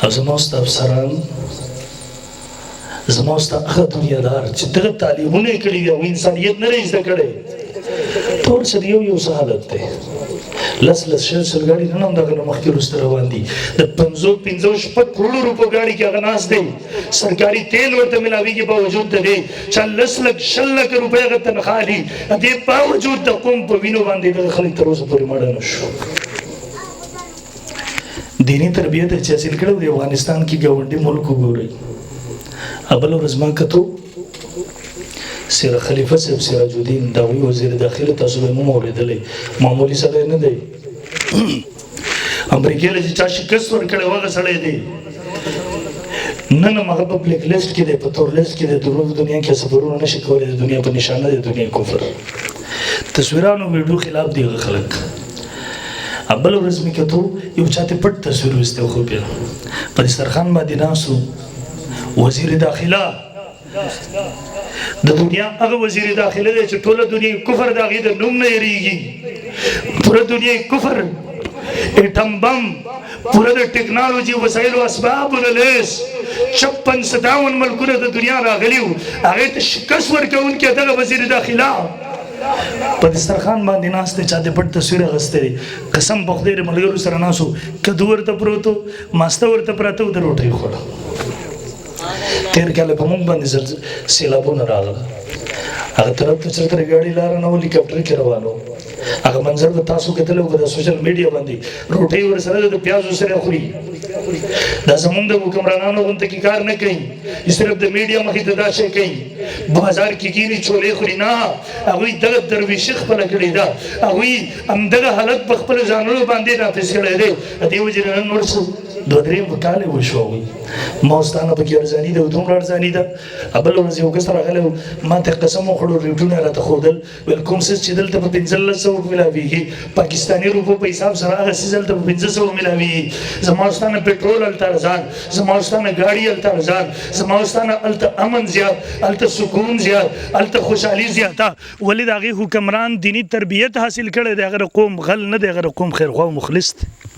او زما ستا افسران زما ستا هغه دنیادار چې دغه تعلیمونه یې کړي دي او انسانیت نه دی زده کړی ټول سره یو څه حالت دی لس شل ګاډي نن هم دغه نه مخکې وروسته روان دي د 50 کروڑو روپو ګاډي کې هغه ناست دی سرکاري تیل ورته ملاویږي باوجود د دې چې 10 لک 6 لک روپۍ هغه تنخوا دي د دې باوجود د قوم په وینو باندې دغه خلک تر اوسه پورې مړه نه شو دیني تربیت چې حاصل کړو د افغانستان کې ګاونډي ملک وګورئ ابل ورځ ما کتو سیر خلیفه صاحب سراج الدین داوی وزیر داخله تاسو به مو اوریدلې معمولی سره نه دی امریکا له چې شکست ورکړی هغه سړی دی نن هغه په بلیک لیست کې دی په تور لیست کې دی د دنیا کې سفرونه نشي کولی د دنیا په نشانه د دنیا کفر تصویرانو ویډیو خلاف دی خلک ابل ورځ مې کتو یو چاته پټ تصویر وسته خو بیا په دسترخوان باندې ناسو وزیر داخله د دنیا هغه وزیر داخله دی چې ټوله دنیا کفر د هغې د نوم نه یریږي پوره دنیا کفر ایټم بم پوره د ټیکنالوژي وسایلو اسبابو د لیس 56-57 ملکونه د دنیا راغلي وو هغې ته شکست ورکوونکی دغه وزیر داخله په دسترخوان باندې ناست دی چا د پټ تصویر اخیستی دی قسم په خدای د ملګرو سره ناست و کدو ورته پروت و ماسته ورته پراته و د روټۍ خوړه تیر کال په موږ باندې سیلابونه راغله هغه طرف ته چېرته د ګاډي لاره نه و هلیکاپټر کې روان و هغه منظر به تاسو کتلی و که د سوشل میډیا باندې روټۍ ورسره د پیازو سره خوري دا زمونږ د حکمرانانو غونته کې کار نه کوي صرف د میډیا مخې ته دا شی کوي بازار کې کینی چولې خوري نه هغوی دغه درویشي خپله کړې ده هغوی همدغه حالت په خپلو ځانونو باندې نافظ کړی دی د دې وجې نه نن نور څه 2-3 کاله وشو هغوی ما اوس تا نه پکې ارزاني ده او دومره ارزاني ده بله ورځ یو کس راغلی و ما ته قسم وخوړو ریټونه راته ښودل ویل کوم څیز چې دلته په 1500 ملاویږي پاکستاني روپو په حساب سره هغه څیز هلته په 500 ملاویږي زما ستا نه پټرول هلته ارزان زما ستا نه ګاډي هلته ارزان زما ستا نه هلته امن زیات هلته سکون زیات هلته خوشحالي زیاته ولې د هغې حکمران دیني تربیت حاصل کړی دی هغه قوم غل نه دی هغه قوم خیرخوا او مخلص دی